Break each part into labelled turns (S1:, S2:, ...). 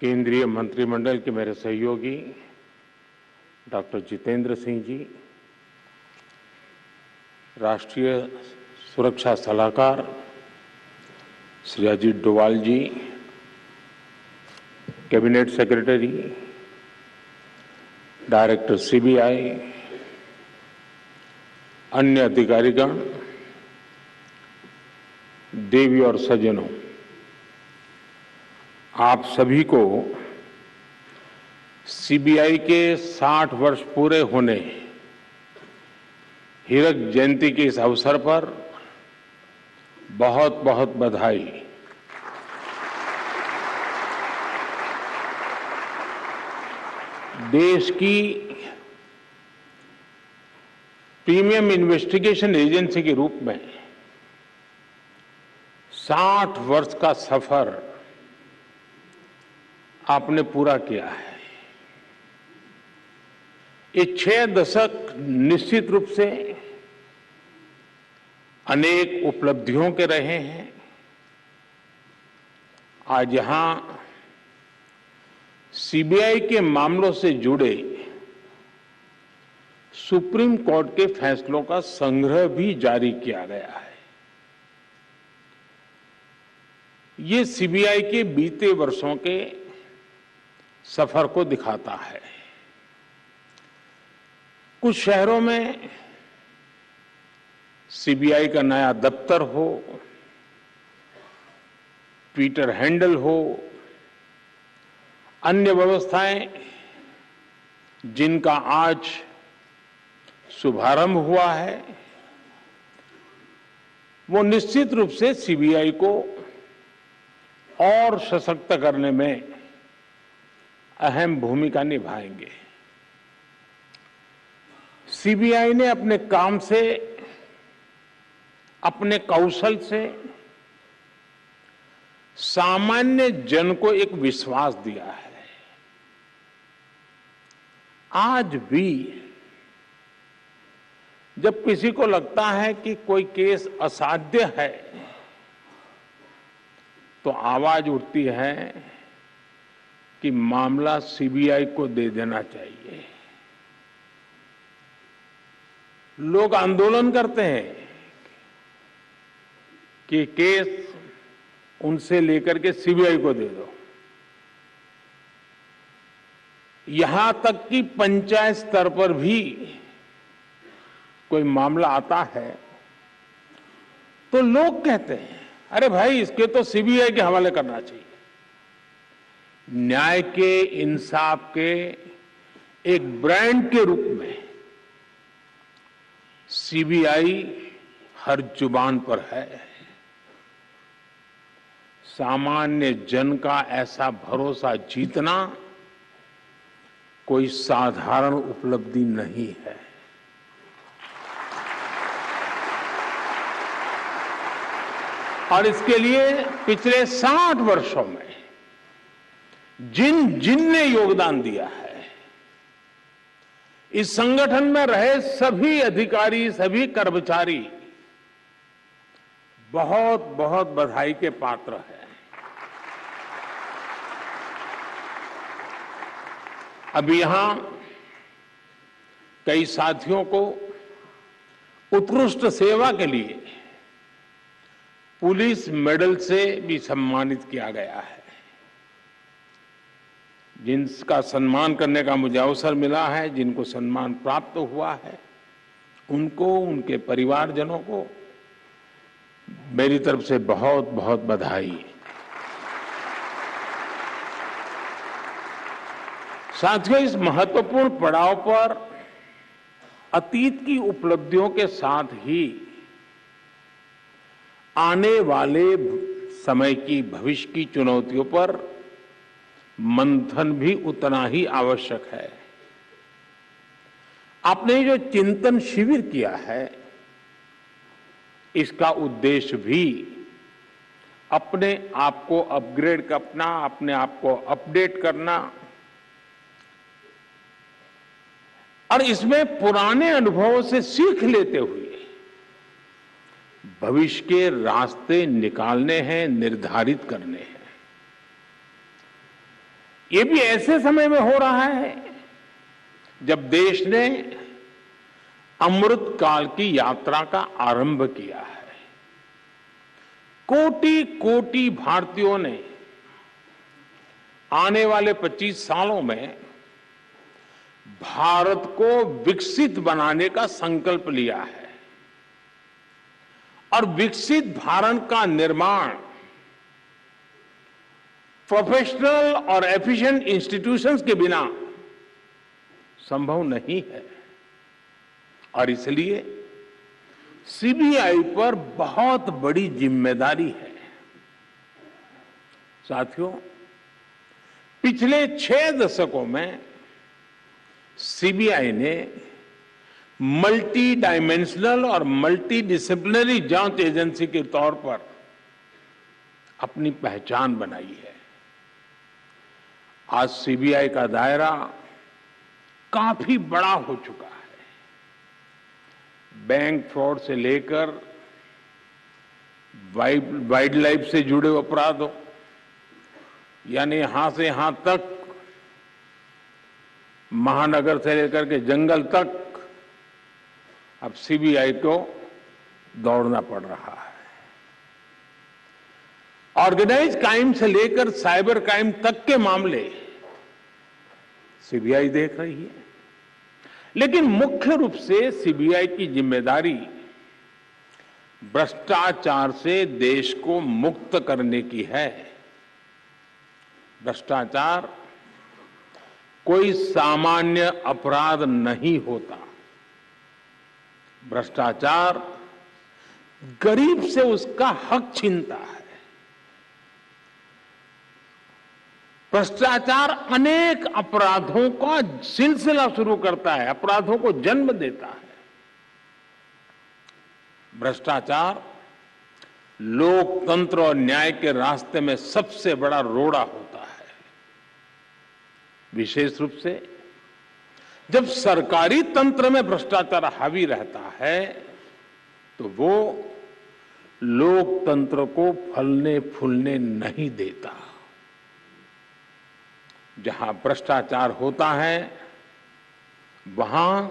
S1: केंद्रीय मंत्रिमंडल के मेरे सहयोगी डॉक्टर जितेंद्र सिंह जी, राष्ट्रीय सुरक्षा सलाहकार श्री अजीत डोवाल जी, कैबिनेट सेक्रेटरी, डायरेक्टर सीबीआई, अन्य अधिकारीगण, देवी और सज्जनों, आप सभी को सीबीआई के 60 वर्ष पूरे होने हीरक जयंती के इस अवसर पर बहुत बहुत बधाई। देश की प्रीमियम इन्वेस्टिगेशन एजेंसी के रूप में 60 वर्ष का सफर आपने पूरा किया है। ये 6 दशक निश्चित रूप से अनेक उपलब्धियों के रहे हैं। आज यहां सीबीआई के मामलों से जुड़े सुप्रीम कोर्ट के फैसलों का संग्रह भी जारी किया गया है। ये सीबीआई के बीते वर्षों के सफर को दिखाता है। कुछ शहरों में सीबीआई का नया दफ्तर हो, ट्विटर हैंडल हो, अन्य व्यवस्थाएं जिनका आज शुभारंभ हुआ है, वो निश्चित रूप से सीबीआई को और सशक्त करने में अहम भूमिका निभाएंगे। सीबीआई ने अपने काम से, अपने कौशल से सामान्य जन को एक विश्वास दिया है। आज भी जब किसी को लगता है कि कोई केस असाध्य है, तो आवाज उठती है कि मामला सीबीआई को दे देना चाहिए। लोग आंदोलन करते हैं कि केस उनसे लेकर के सीबीआई को दे दो। यहां तक कि पंचायत स्तर पर भी कोई मामला आता है तो लोग कहते हैं, अरे भाई इसके तो सीबीआई के हवाले करना चाहिए। न्याय के, इंसाफ के एक ब्रांड के रूप में सीबीआई हर जुबान पर है। सामान्य जन का ऐसा भरोसा जीतना कोई साधारण उपलब्धि नहीं है। और इसके लिए पिछले 60 वर्षों में जिन ने योगदान दिया है, इस संगठन में रहे सभी अधिकारी, सभी कर्मचारी बहुत बहुत बधाई के पात्र हैं। अभी यहां कई साथियों को उत्कृष्ट सेवा के लिए पुलिस मेडल से भी सम्मानित किया गया है। जिनका सम्मान करने का मुझे अवसर मिला है, जिनको सम्मान प्राप्त हुआ है, उनको, उनके परिवारजनों को मेरी तरफ से बहुत बहुत बधाई। साथियों, इस महत्वपूर्ण पड़ाव पर अतीत की उपलब्धियों के साथ ही आने वाले समय की, भविष्य की चुनौतियों पर मंथन भी उतना ही आवश्यक है। आपने जो चिंतन शिविर किया है, इसका उद्देश्य भी अपने आप को अपग्रेड करना, अपने आप को अपडेट करना और इसमें पुराने अनुभवों से सीख लेते हुए भविष्य के रास्ते निकालने हैं, निर्धारित करने हैं। ये भी ऐसे समय में हो रहा है जब देश ने अमृत काल की यात्रा का आरंभ किया है। कोटि कोटि भारतीयों ने आने वाले 25 सालों में भारत को विकसित बनाने का संकल्प लिया है और विकसित भारत का निर्माण प्रोफेशनल और एफिशिएंट इंस्टीट्यूशंस के बिना संभव नहीं है। और इसलिए सीबीआई पर बहुत बड़ी जिम्मेदारी है। साथियों, पिछले 6 दशकों में सीबीआई ने मल्टी डायमेंशनल और मल्टी डिसिप्लिनरी जांच एजेंसी के तौर पर अपनी पहचान बनाई है। आज सीबीआई का दायरा काफी बड़ा हो चुका है। बैंक फ्रॉड से लेकर वाइल्ड लाइफ से जुड़े अपराधों, यानी यहां से यहां तक, महानगर से लेकर के जंगल तक अब सीबीआई को दौड़ना पड़ रहा है। ऑर्गेनाइज क्राइम से लेकर साइबर क्राइम तक के मामले सीबीआई देख रही है। लेकिन मुख्य रूप से सीबीआई की जिम्मेदारी भ्रष्टाचार से देश को मुक्त करने की है। भ्रष्टाचार कोई सामान्य अपराध नहीं होता। भ्रष्टाचार गरीब से उसका हक छीनता है। भ्रष्टाचार अनेक अपराधों का सिलसिला शुरू करता है, अपराधों को जन्म देता है। भ्रष्टाचार लोकतंत्र और न्याय के रास्ते में सबसे बड़ा रोड़ा होता है। विशेष रूप से जब सरकारी तंत्र में भ्रष्टाचार हावी रहता है तो वो लोकतंत्र को फलने फूलने नहीं देता। जहां भ्रष्टाचार होता है वहां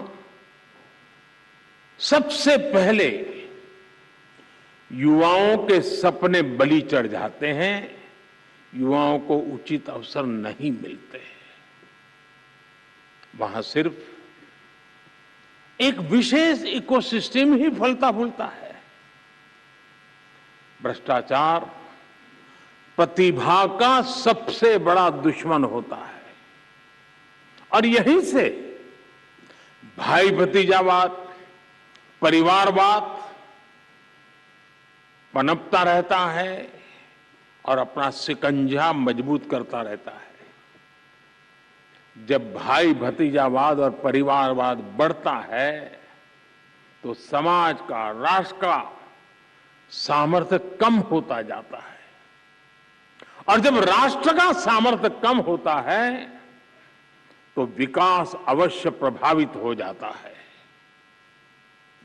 S1: सबसे पहले युवाओं के सपने बलि चढ़ जाते हैं, युवाओं को उचित अवसर नहीं मिलते। वहां सिर्फ एक विशेष इकोसिस्टम ही फलता फूलता है। भ्रष्टाचार प्रतिभा का सबसे बड़ा दुश्मन होता है और यहीं से भाई भतीजावाद, परिवारवाद पनपता रहता है और अपना शिकंजा मजबूत करता रहता है। जब भाई भतीजावाद और परिवारवाद बढ़ता है तो समाज का, राष्ट्र का सामर्थ्य कम होता जाता है और जब राष्ट्र का सामर्थ्य कम होता है तो विकास अवश्य प्रभावित हो जाता है।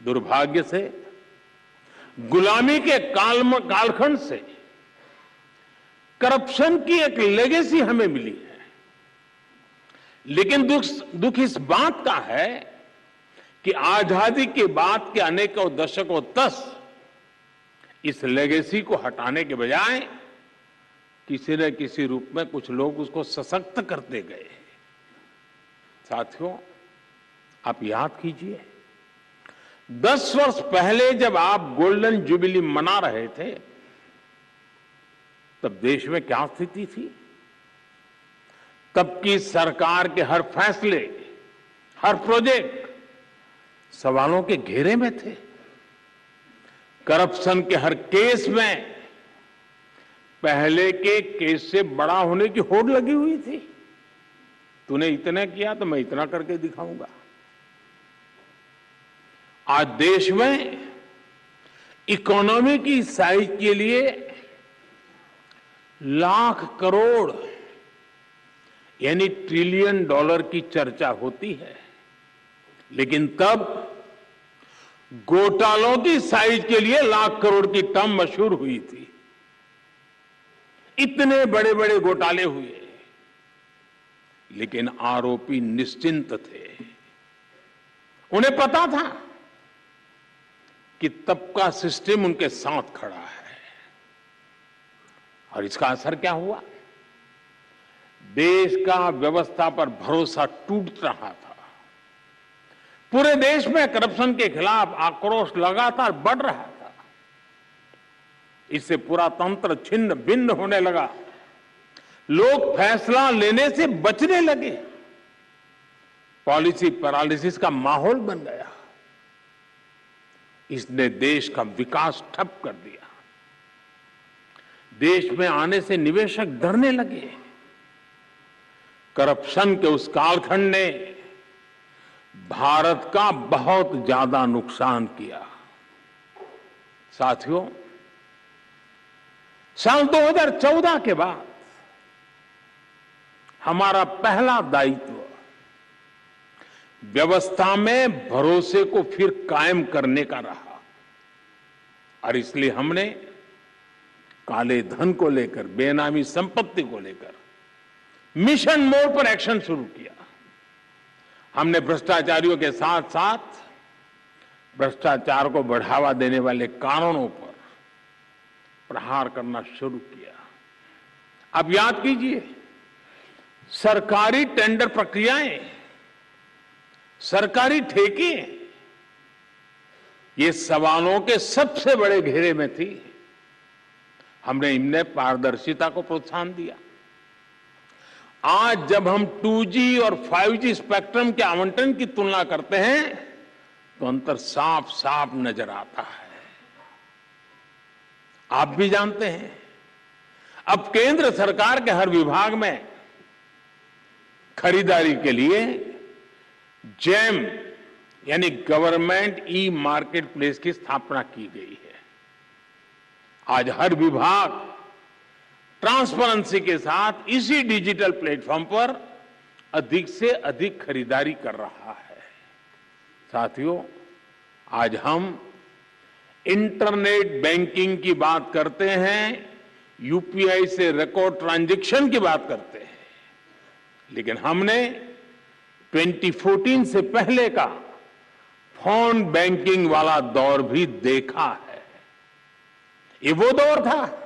S1: दुर्भाग्य से गुलामी के कालखंड से करप्शन की एक लेगेसी हमें मिली है। लेकिन दुख इस बात का है कि आजादी के बाद के अनेकों दशकों तक इस लेगेसी को हटाने के बजाय किसी न किसी रूप में कुछ लोग उसको सशक्त करते गए। साथियों, आप याद कीजिए 10 वर्ष पहले जब आप गोल्डन जुबिली मना रहे थे तब देश में क्या स्थिति थी? तब की सरकार के हर फैसले, हर प्रोजेक्ट सवालों के घेरे में थे। करप्शन के हर केस में पहले के केस से बड़ा होने की होड़ लगी हुई थी। तूने इतना किया तो मैं इतना करके दिखाऊंगा। आज देश में इकोनॉमी की साइज के लिए लाख करोड़ यानी ट्रिलियन डॉलर की चर्चा होती है, लेकिन तब घोटालों की साइज के लिए लाख करोड़ की टर्म मशहूर हुई थी। इतने बड़े बड़े घोटाले हुए लेकिन आरोपी निश्चिंत थे। उन्हें पता था कि तब का सिस्टम उनके साथ खड़ा है। और इसका असर क्या हुआ? देश का व्यवस्था पर भरोसा टूट रहा था। पूरे देश में करप्शन के खिलाफ आक्रोश लगातार बढ़ रहा था। इससे पूरा तंत्र छिन्न भिन्न होने लगा। लोग फैसला लेने से बचने लगे। पॉलिसी पैरालिसिस का माहौल बन गया। इसने देश का विकास ठप कर दिया। देश में आने से निवेशक डरने लगे। करप्शन के उस कालखंड ने भारत का बहुत ज्यादा नुकसान किया। साथियों, साल 2014 के बाद हमारा पहला दायित्व व्यवस्था में भरोसे को फिर कायम करने का रहा। और इसलिए हमने काले धन को लेकर, बेनामी संपत्ति को लेकर मिशन मोड पर एक्शन शुरू किया। हमने भ्रष्टाचारियों के साथ साथ भ्रष्टाचार को बढ़ावा देने वाले कारणों पर प्रहार करना शुरू किया। अब याद कीजिए, सरकारी टेंडर प्रक्रियाएं, सरकारी ठेके, ये सवालों के सबसे बड़े घेरे में थी। हमने इनमें पारदर्शिता को प्रोत्साहन दिया। आज जब हम 2G और 5G स्पेक्ट्रम के आवंटन की तुलना करते हैं तो अंतर साफ साफ नजर आता है। आप भी जानते हैं, अब केंद्र सरकार के हर विभाग में खरीदारी के लिए जेम यानी गवर्नमेंट ई मार्केट प्लेस की स्थापना की गई है। आज हर विभाग ट्रांसपेरेंसी के साथ इसी डिजिटल प्लेटफॉर्म पर अधिक से अधिक खरीदारी कर रहा है। साथियों, आज हम इंटरनेट बैंकिंग की बात करते हैं, यूपीआई से रिकॉर्ड ट्रांजैक्शन की बात करते हैं, लेकिन हमने 2014 से पहले का फोन बैंकिंग वाला दौर भी देखा है। ये वो दौर था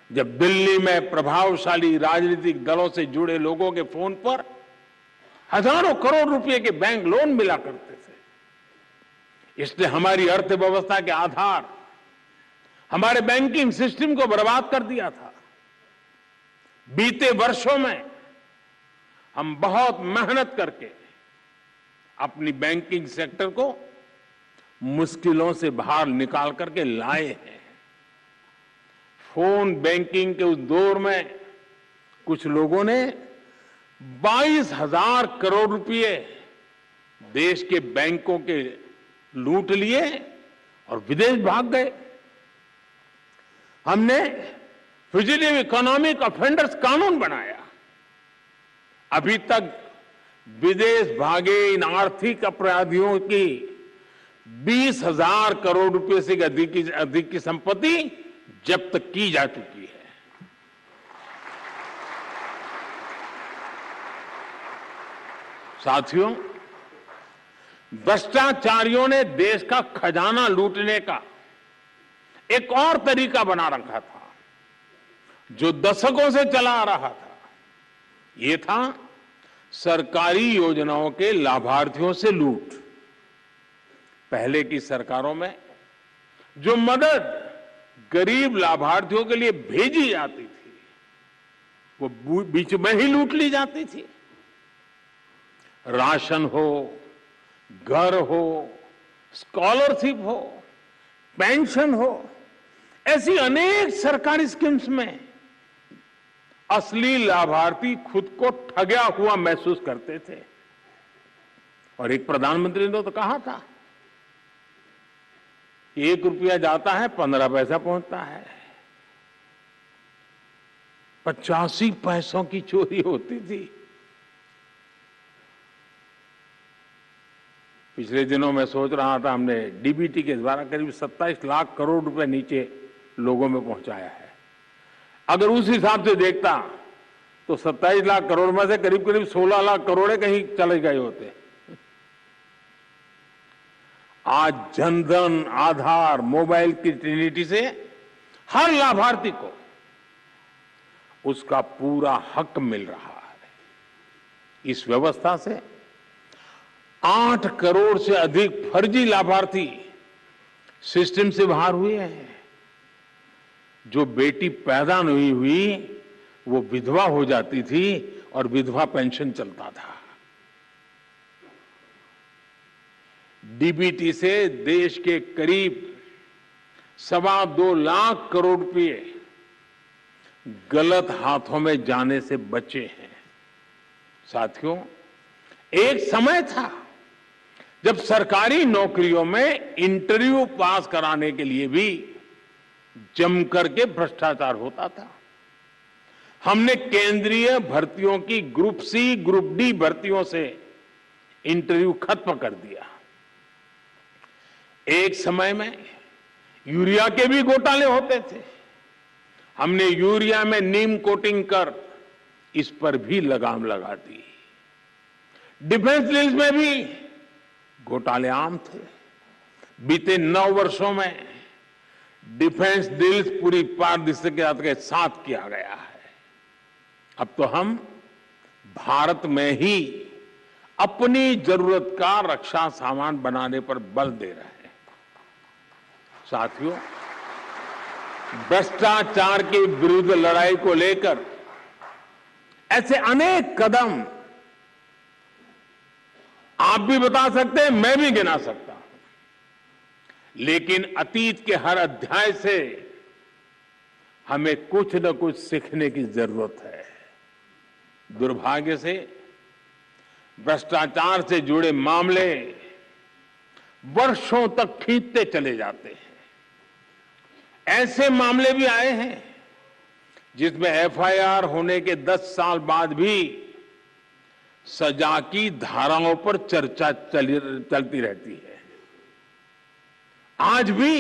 S1: जब दिल्ली में प्रभावशाली राजनीतिक दलों से जुड़े लोगों के फोन पर हजारों करोड़ रुपए के बैंक लोन मिला करते थे। इसने हमारी अर्थव्यवस्था के आधार, हमारे बैंकिंग सिस्टम को बर्बाद कर दिया था। बीते वर्षों में हम बहुत मेहनत करके अपनी बैंकिंग सेक्टर को मुश्किलों से बाहर निकाल करके लाए हैं। फोन बैंकिंग के उस दौर में कुछ लोगों ने 22,000 करोड़ रुपए देश के बैंकों के लूट लिए और विदेश भाग गए। हमने फ्यूजिटिव इकोनॉमिक ऑफेंडर्स कानून बनाया। अभी तक विदेश भागे इन आर्थिक अपराधियों की 20,000 करोड़ रुपए से अधिक की संपत्ति जब्त की जा चुकी है। साथियों, भ्रष्टाचारियों ने देश का खजाना लूटने का एक और तरीका बना रखा था जो दशकों से चला आ रहा था। ये था सरकारी योजनाओं के लाभार्थियों से लूट। पहले की सरकारों में जो मदद गरीब लाभार्थियों के लिए भेजी जाती थी वो बीच में ही लूट ली जाती थी। राशन हो, घर हो, स्कॉलरशिप हो, पेंशन हो, ऐसी अनेक सरकारी स्कीम्स में असली लाभार्थी खुद को ठगा हुआ महसूस करते थे। और एक प्रधानमंत्री ने तो कहा था, 1 रुपया जाता है 15 पैसा पहुंचता है। 85 पैसों की चोरी होती थी। पिछले दिनों मैं सोच रहा था, हमने डीबीटी के द्वारा करीब 27 लाख करोड़ रुपए नीचे लोगों में पहुंचाया है। अगर उस हिसाब से देखता तो 27 लाख करोड़ में से करीब करीब 16 लाख करोड़ कहीं चले गए होते। आज जनधन, आधार, मोबाइल की ट्रिनिटी से हर लाभार्थी को उसका पूरा हक मिल रहा है। इस व्यवस्था से 8 करोड़ से अधिक फर्जी लाभार्थी सिस्टम से बाहर हुए हैं। जो बेटी पैदा नहीं हुई वो विधवा हो जाती थी और विधवा पेंशन चलता था। डीबीटी से देश के करीब 2.25 लाख करोड़ रुपए गलत हाथों में जाने से बचे हैं। साथियों, एक समय था जब सरकारी नौकरियों में इंटरव्यू पास कराने के लिए भी जमकर के भ्रष्टाचार होता था। हमने केंद्रीय भर्तियों की ग्रुप सी, ग्रुप डी भर्तियों से इंटरव्यू खत्म कर दिया। एक समय में यूरिया के भी घोटाले होते थे। हमने यूरिया में नीम कोटिंग कर इस पर भी लगाम लगा दी। डिफेंस डील्स में भी घोटाले आम थे। बीते 9 वर्षों में डिफेंस डील्स पूरी पारदर्शिता के साथ किया गया है। अब तो हम भारत में ही अपनी जरूरत का रक्षा सामान बनाने पर बल दे रहे हैं। साथियों, भ्रष्टाचार के विरुद्ध लड़ाई को लेकर ऐसे अनेक कदम आप भी बता सकते हैं, मैं भी गिना सकता हूं। लेकिन अतीत के हर अध्याय से हमें कुछ न कुछ सीखने की जरूरत है। दुर्भाग्य से भ्रष्टाचार से जुड़े मामले वर्षों तक खींचते चले जाते हैं। ऐसे मामले भी आए हैं जिसमें एफआईआर होने के 10 साल बाद भी सजा की धाराओं पर चर्चा चलती रहती है। आज भी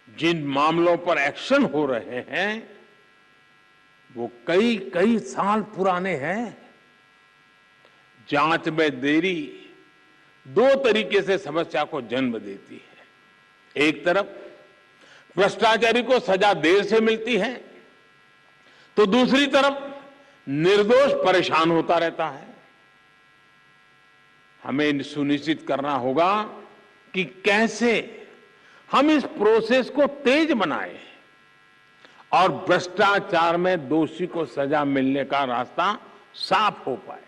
S1: जिन मामलों पर एक्शन हो रहे हैं वो कई साल पुराने हैं। जांच में देरी 2 तरीके से समस्या को जन्म देती है। एक तरफ भ्रष्टाचारी को सजा देर से मिलती है तो दूसरी तरफ निर्दोष परेशान होता रहता है। हमें सुनिश्चित करना होगा कि कैसे हम इस प्रोसेस को तेज बनाएं और भ्रष्टाचार में दोषी को सजा मिलने का रास्ता साफ हो पाए।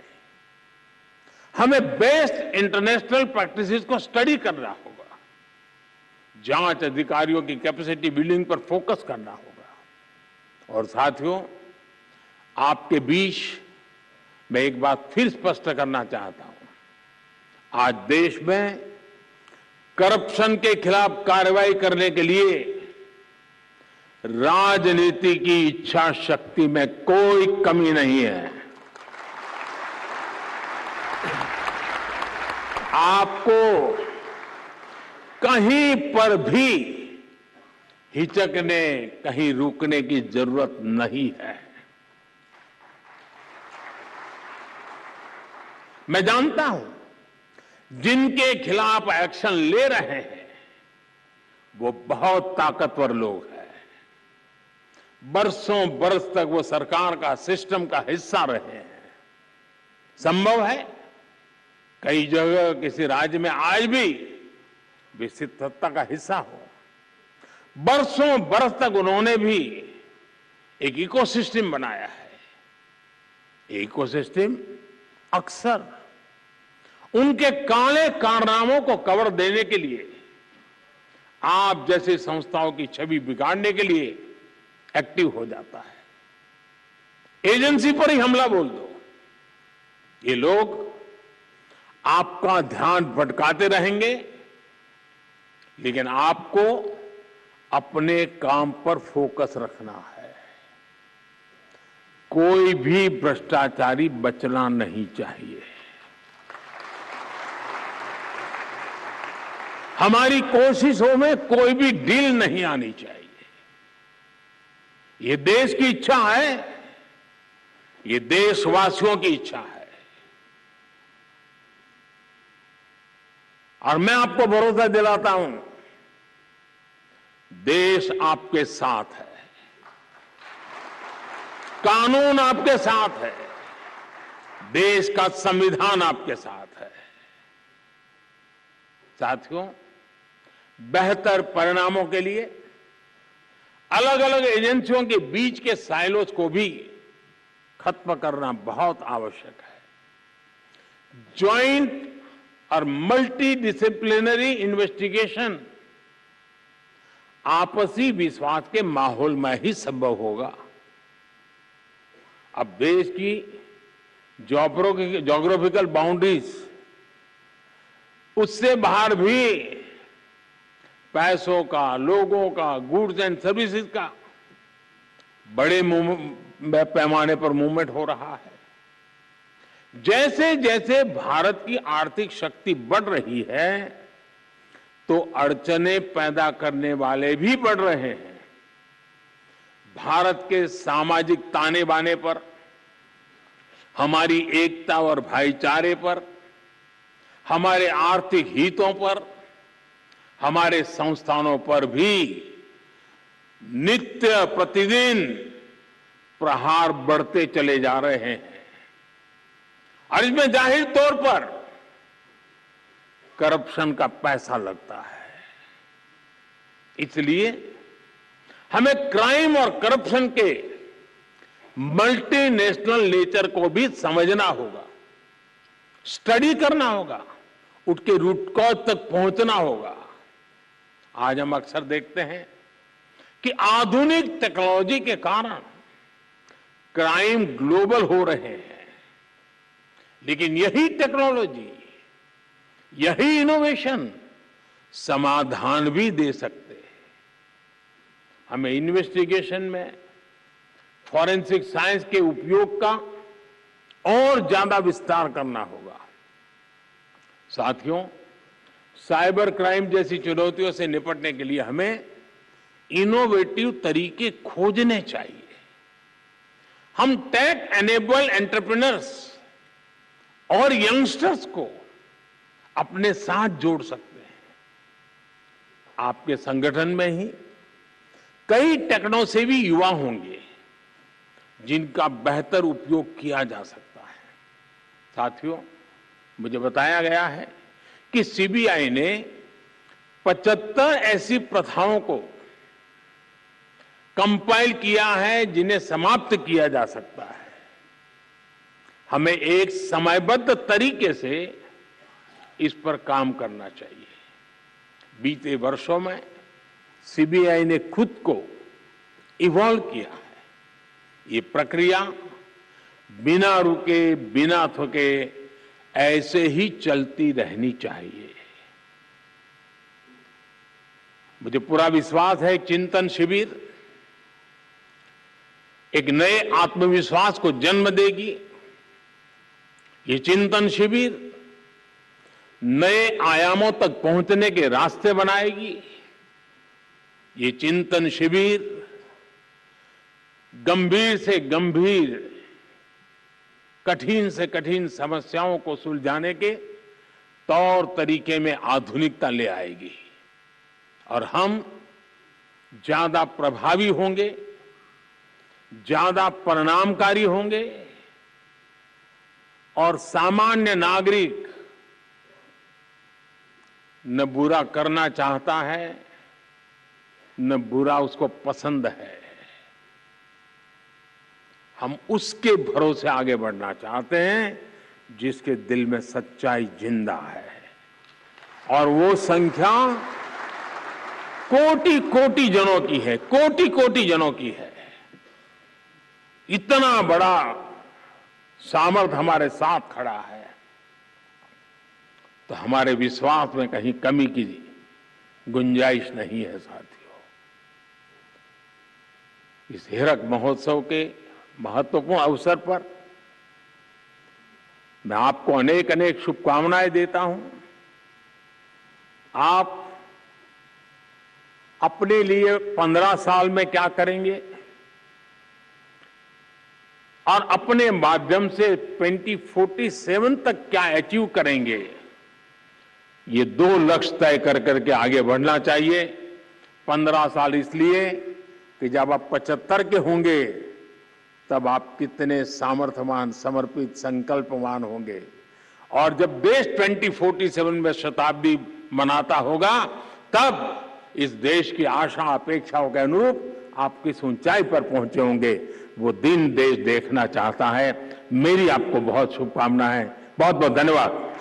S1: हमें बेस्ट इंटरनेशनल प्रैक्टिसेस को स्टडी करना होगा। जांच अधिकारियों की कैपेसिटी बिल्डिंग पर फोकस करना होगा। और साथियों, आपके बीच मैं एक बात फिर स्पष्ट करना चाहता हूं। आज देश में करप्शन के खिलाफ कार्रवाई करने के लिए राजनीति की इच्छा शक्ति में कोई कमी नहीं है। आपको कहीं पर भी हिचकने, कहीं रुकने की जरूरत नहीं है। मैं जानता हूं जिनके खिलाफ एक्शन ले रहे हैं वो बहुत ताकतवर लोग हैं। बरसों बरस तक वो सरकार का, सिस्टम का हिस्सा रहे हैं। संभव है कई जगह किसी राज्य में आज भी विकसित सत्ता का हिस्सा हो। बरसों बरस तक उन्होंने भी एक इकोसिस्टम बनाया है। इकोसिस्टम अक्सर उनके काले कारनामों को कवर देने के लिए, आप जैसी संस्थाओं की छवि बिगाड़ने के लिए एक्टिव हो जाता है। एजेंसी पर ही हमला बोल दो, ये लोग आपका ध्यान भटकाते रहेंगे, लेकिन आपको अपने काम पर फोकस रखना है। कोई भी भ्रष्टाचारी बचना नहीं चाहिए। हमारी कोशिशों में कोई भी डील नहीं आनी चाहिए। ये देश की इच्छा है, ये देशवासियों की इच्छा है और मैं आपको भरोसा दिलाता हूं, देश आपके साथ है, कानून आपके साथ है, देश का संविधान आपके साथ है। साथियों, बेहतर परिणामों के लिए अलग अलग एजेंसियों के बीच के साइलोज को भी खत्म करना बहुत आवश्यक है। ज्वाइंट और मल्टी डिसिप्लिनरी इन्वेस्टिगेशन आपसी विश्वास के माहौल में ही संभव होगा। अब देश की ज्योग्राफिकल बाउंड्रीज, उससे बाहर भी पैसों का, लोगों का, गुड्स एंड सर्विसेज का बड़े पैमाने पर मूवमेंट हो रहा है। जैसे जैसे भारत की आर्थिक शक्ति बढ़ रही है तो अड़चने पैदा करने वाले भी बढ़ रहे हैं। भारत के सामाजिक ताने बाने पर, हमारी एकता और भाईचारे पर, हमारे आर्थिक हितों पर, हमारे संस्थानों पर भी नित्य प्रतिदिन प्रहार बढ़ते चले जा रहे हैं और इसमें जाहिर तौर पर करप्शन का पैसा लगता है। इसलिए हमें क्राइम और करप्शन के मल्टीनेशनल नेचर को भी समझना होगा, स्टडी करना होगा, उसके रूट कॉज तक पहुंचना होगा। आज हम अक्सर देखते हैं कि आधुनिक टेक्नोलॉजी के कारण क्राइम ग्लोबल हो रहे हैं, लेकिन यही टेक्नोलॉजी, यही इनोवेशन समाधान भी दे सकते हैं। हमें इन्वेस्टिगेशन में फॉरेंसिक साइंस के उपयोग का और ज्यादा विस्तार करना होगा। साथियों, साइबर क्राइम जैसी चुनौतियों से निपटने के लिए हमें इनोवेटिव तरीके खोजने चाहिए। हम टेक एनेबल एंटरप्रेन्योर्स और यंगस्टर्स को अपने साथ जोड़ सकते हैं। आपके संगठन में ही कई टेक्नो सेवी युवा होंगे जिनका बेहतर उपयोग किया जा सकता है। साथियों, मुझे बताया गया है कि सीबीआई ने 75 ऐसी प्रथाओं को कंपाइल किया है जिन्हें समाप्त किया जा सकता है। हमें एक समयबद्ध तरीके से इस पर काम करना चाहिए। बीते वर्षों में सीबीआई ने खुद को इवॉल्व किया है। ये प्रक्रिया बिना रुके, बिना थके ऐसे ही चलती रहनी चाहिए। मुझे पूरा विश्वास है चिंतन शिविर एक नए आत्मविश्वास को जन्म देगी। ये चिंतन शिविर नए आयामों तक पहुंचने के रास्ते बनाएगी। ये चिंतन शिविर गंभीर से गंभीर, कठिन से कठिन समस्याओं को सुलझाने के तौर तरीके में आधुनिकता ले आएगी और हम ज्यादा प्रभावी होंगे, ज्यादा परिणामकारी होंगे और सामान्य नागरिक न बुरा करना चाहता है, न बुरा उसको पसंद है। हम उसके भरोसे आगे बढ़ना चाहते हैं जिसके दिल में सच्चाई जिंदा है और वो संख्या कोटि कोटि जनों की है, कोटि कोटि जनों की है। इतना बड़ा सामर्थ्य हमारे साथ खड़ा है तो हमारे विश्वास में कहीं कमी की गुंजाइश नहीं है। साथियों, इस हीरक महोत्सव के महत्वपूर्ण अवसर पर मैं आपको अनेक अनेक शुभकामनाएं देता हूं। आप अपने लिए 15 साल में क्या करेंगे, और अपने माध्यम से 2047 तक क्या अचीव करेंगे, ये 2 लक्ष्य तय कर करके आगे बढ़ना चाहिए। 15 साल इसलिए कि जब आप 75 के होंगे तब आप कितने सामर्थ्यवान, समर्पित, संकल्पवान होंगे। और जब देश 2047 में शताब्दी मनाता होगा तब इस देश की आशा अपेक्षाओं के अनुरूप आप किस ऊंचाई पर पहुंचे होंगे, वो दिन देश देखना चाहता है। मेरी आपको बहुत शुभकामनाएं। बहुत बहुत धन्यवाद।